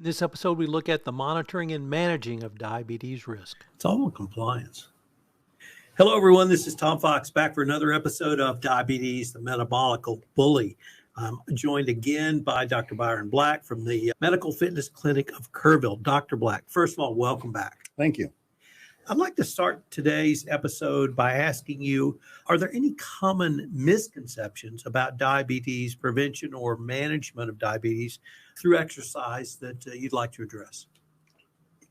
In this episode, we look at the monitoring and managing of diabetes risk. It's all compliance. Hello, everyone. This is Tom Fox back for another episode of Diabetes, the Metabolic Bully. I'm joined again by Dr. Byron Black from the Medical Fitness Clinic of Kerrville. Dr. Black, first of all, welcome back. Thank you. I'd like to start today's episode by asking you, are there any common misconceptions about diabetes prevention or management of diabetes through exercise that you'd like to address?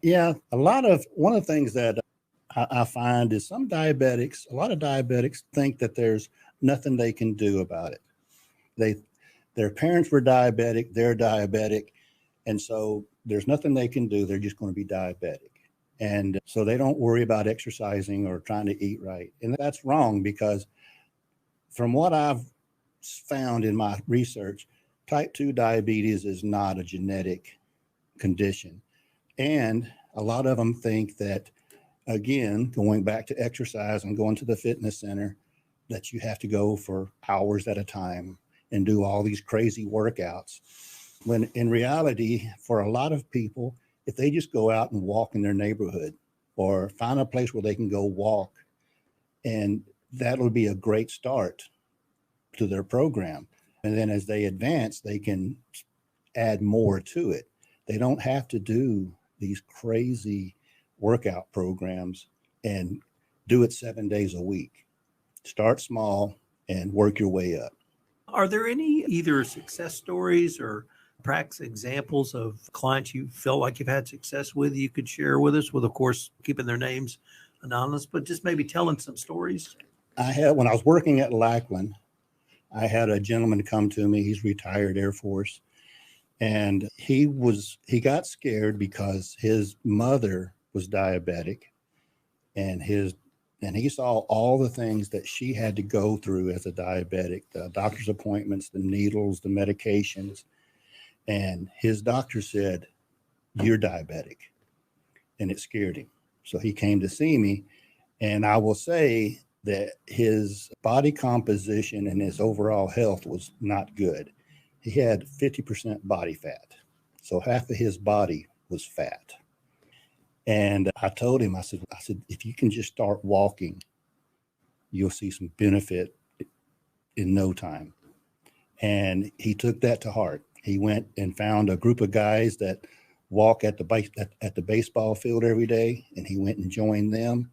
Yeah, one of the things that I find is a lot of diabetics think that there's nothing they can do about it. Their parents were diabetic, they're diabetic, and so there's nothing they can do. They're just going to be diabetic. And so they don't worry about exercising or trying to eat right. And that's wrong, because from what I've found in my research, type 2 diabetes is not a genetic condition. And a lot of them think that, again, going back to exercise and going to the fitness center, that you have to go for hours at a time and do all these crazy workouts. When in reality, for a lot of people, if they just go out and walk in their neighborhood or find a place where they can go walk, and that'll be a great start to their program. And then as they advance, they can add more to it. They don't have to do these crazy workout programs and do it 7 days a week. Start small and work your way up. Are there any either success stories or practice examples of clients you feel like you've had success with you could share with us, with, of course, keeping their names anonymous, but just maybe telling some stories? When I was working at Lackland, I had a gentleman come to me. He's retired Air Force. And he got scared because his mother was diabetic, and he saw all the things that she had to go through as a diabetic, the doctor's appointments, the needles, the medications. And his doctor said, "You're diabetic." And it scared him. So he came to see me. And I will say that his body composition and his overall health was not good. He had 50% body fat. So half of his body was fat. And I told him, I said, if you can just start walking, you'll see some benefit in no time. And he took that to heart. He went and found a group of guys that walk at the baseball field every day, and he went and joined them.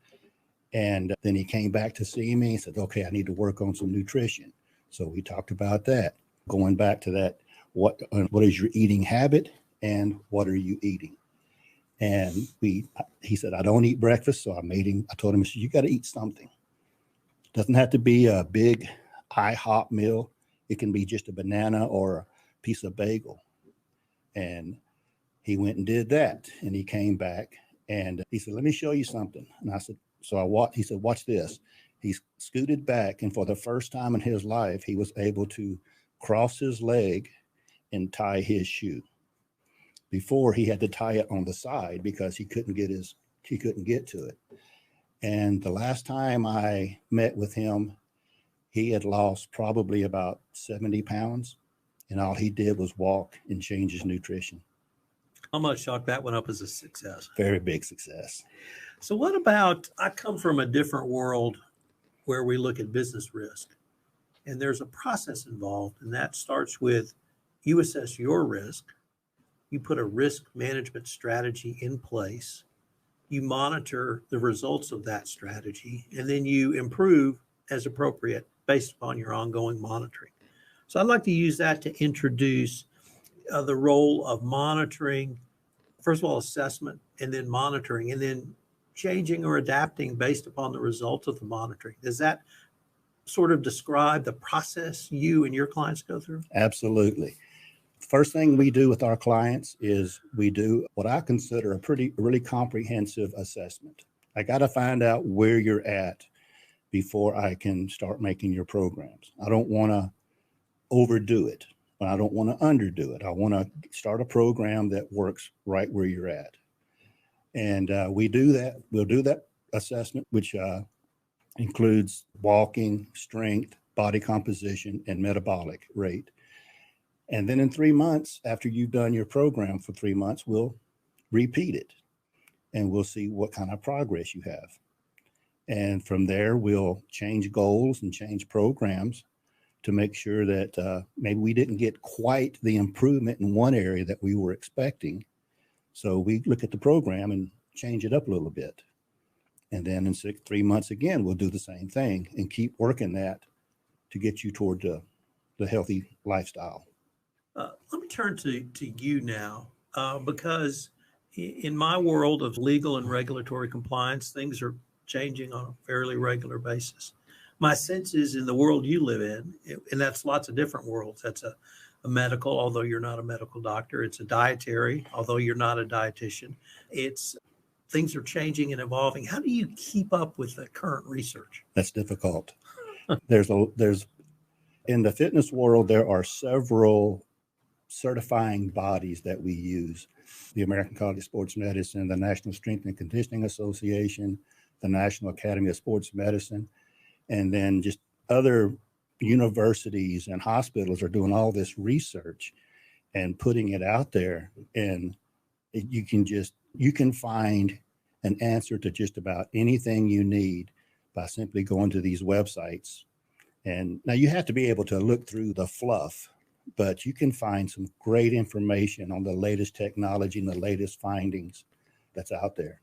And then he came back to see me and said, "Okay, I need to work on some nutrition." So we talked about that. Going back to that, what is your eating habit and what are you eating? And he said, "I don't eat breakfast." So I told him, "You got to eat something. It doesn't have to be a big IHOP meal. It can be just a banana or a piece of bagel." And he went and did that. And he came back and he said, "Let me show you something." And I said, he said, "Watch this." He scooted back, and for the first time in his life, he was able to cross his leg and tie his shoe. Before, he had to tie it on the side because he couldn't get to it. And the last time I met with him, he had lost probably about 70 pounds, and all he did was walk and change his nutrition. How much chalk that one up as a success? Very big success. So what about, I come from a different world where we look at business risk, and there's a process involved, and that starts with you assess your risk, you put a risk management strategy in place, you monitor the results of that strategy, and then you improve as appropriate based upon your ongoing monitoring. So I'd like to use that to introduce the role of monitoring, first of all, assessment, and then monitoring, and then changing or adapting based upon the results of the monitoring. Does that sort of describe the process you and your clients go through? Absolutely. First thing we do with our clients is we do what I consider a really comprehensive assessment. I got to find out where you're at before I can start making your programs. I don't want to overdo it, but I don't want to underdo it. I want to start a program that works right where you're at. And we'll do that assessment, which includes walking, strength, body composition, and metabolic rate. And then in 3 months, after you've done your program for 3 months, we'll repeat it and we'll see what kind of progress you have. And from there, we'll change goals and change programs to make sure that maybe we didn't get quite the improvement in one area that we were expecting. So we look at the program and change it up a little bit. And then in 3 months again, we'll do the same thing and keep working that to get you toward the healthy lifestyle. Let me turn to you now, because in my world of legal and regulatory compliance, things are changing on a fairly regular basis. My sense is in the world you live in, and that's lots of different worlds. That's a medical, although you're not a medical doctor. It's a dietary, although you're not a dietitian. It's things are changing and evolving. How do you keep up with the current research? That's difficult. There's in the fitness world, there are several certifying bodies that we use: the American College of Sports Medicine, the National Strength and Conditioning Association, the National Academy of Sports Medicine, and then just other universities and hospitals are doing all this research and putting it out there. And you can find an answer to just about anything you need by simply going to these websites. And now you have to be able to look through the fluff, but you can find some great information on the latest technology and the latest findings that's out there.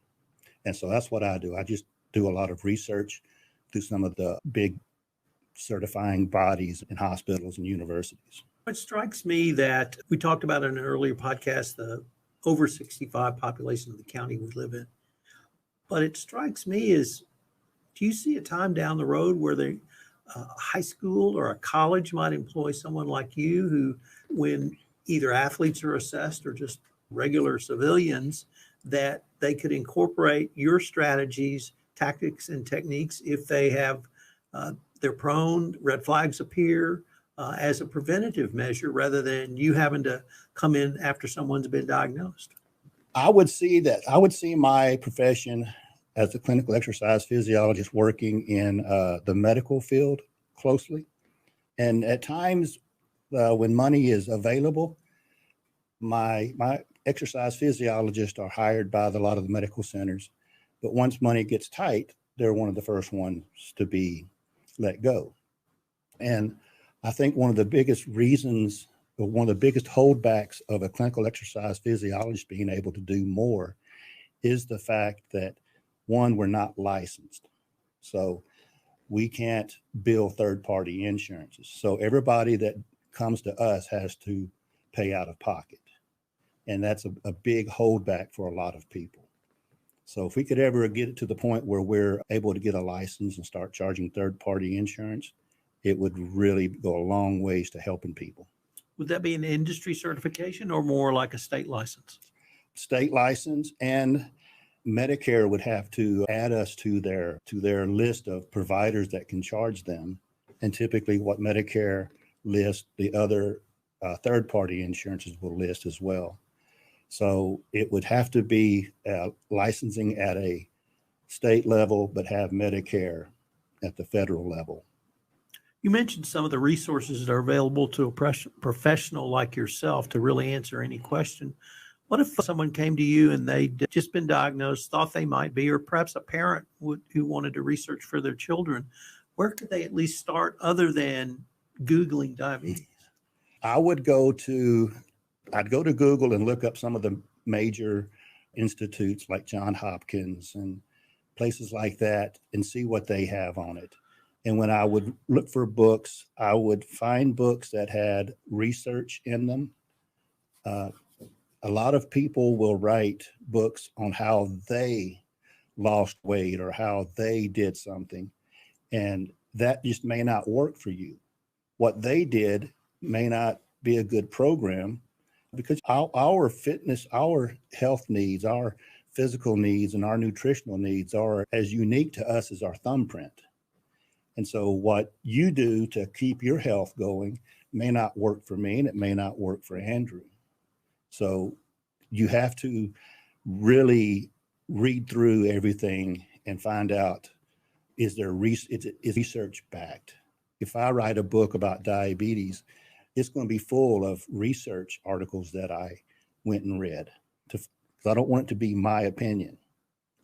And so that's what I do. I just do a lot of research through some of the big certifying bodies in hospitals and universities. It strikes me that we talked about in an earlier podcast, the over 65 population of the county we live in. But it strikes me as, do you see a time down the road where a high school or a college might employ someone like you who, when either athletes are assessed or just regular civilians, that they could incorporate your strategies, tactics, and techniques if they have they're prone, red flags appear, as a preventative measure rather than you having to come in after someone's been diagnosed? I would see my profession as a clinical exercise physiologist working in the medical field closely. And at times when money is available, my exercise physiologists are hired by a lot of the medical centers. But once money gets tight, they're one of the first ones to be let go. And I think one of the biggest reasons, or one of the biggest holdbacks of a clinical exercise physiologist being able to do more is the fact that, one, we're not licensed. So we can't bill third-party insurances. So everybody that comes to us has to pay out of pocket. And that's a big holdback for a lot of people. So if we could ever get it to the point where we're able to get a license and start charging third-party insurance, it would really go a long ways to helping people. Would that be an industry certification or more like a state license? State license, and Medicare would have to add us to their list of providers that can charge them. And typically what Medicare lists, the other third-party insurances will list as well. So it would have to be licensing at a state level, but have Medicare at the federal level. You mentioned some of the resources that are available to a professional like yourself to really answer any question. What if someone came to you and they'd just been diagnosed, thought they might be, or perhaps a parent who wanted to research for their children? Where could they at least start other than Googling diabetes? I'd go to Google and look up some of the major institutes like Johns Hopkins and places like that and see what they have on it. And when I would look for books, I would find books that had research in them. A lot of people will write books on how they lost weight or how they did something, and that just may not work for you. What they did may not be a good program, because our fitness, our health needs, our physical needs, and our nutritional needs are as unique to us as our thumbprint. And so what you do to keep your health going may not work for me, and it may not work for Andrew. So you have to really read through everything and find out, is research backed? If I write a book about diabetes, it's going to be full of research articles that I went and read. Because I don't want it to be my opinion.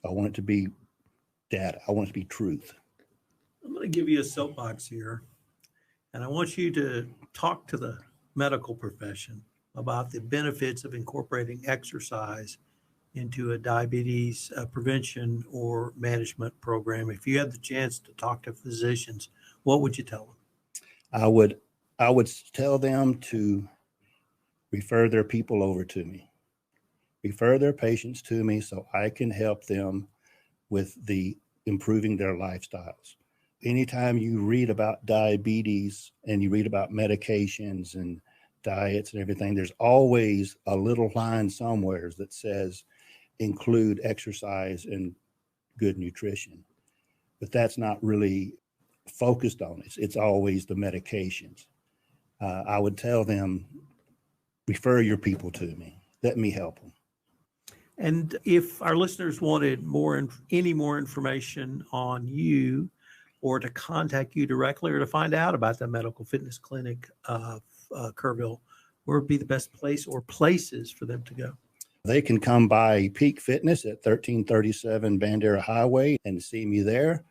I want it to be data. I want it to be truth. I'm going to give you a soapbox here, and I want you to talk to the medical profession about the benefits of incorporating exercise into a diabetes prevention or management program. If you had the chance to talk to physicians, what would you tell them? I would tell them to refer their people over to me, refer their patients to me so I can help them with the improving their lifestyles. Anytime you read about diabetes and you read about medications and diets and everything, there's always a little line somewhere that says include exercise and good nutrition. But that's not really focused on it. It's always the medications. I would tell them, refer your people to me. Let me help them. And if our listeners wanted any more information on you, or to contact you directly, or to find out about the Medical Fitness Clinic of Kerrville, where would be the best place or places for them to go? They can come by Peak Fitness at 1337 Bandera Highway and see me there,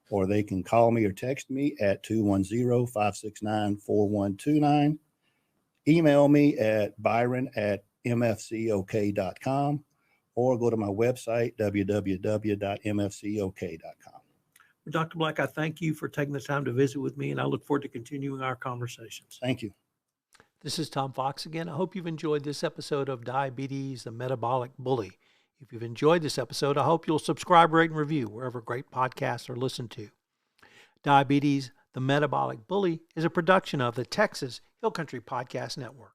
or they can call me or text me at 210-569-4129. Email me at byron@mfcok.com, or go to my website, www.mfcok.com. Dr. Black, I thank you for taking the time to visit with me, and I look forward to continuing our conversations. Thank you. This is Tom Fox again. I hope you've enjoyed this episode of Diabetes, the Metabolic Bully. If you've enjoyed this episode, I hope you'll subscribe, rate, and review wherever great podcasts are listened to. Diabetes, the Metabolic Bully is a production of the Texas Hill Country Podcast Network.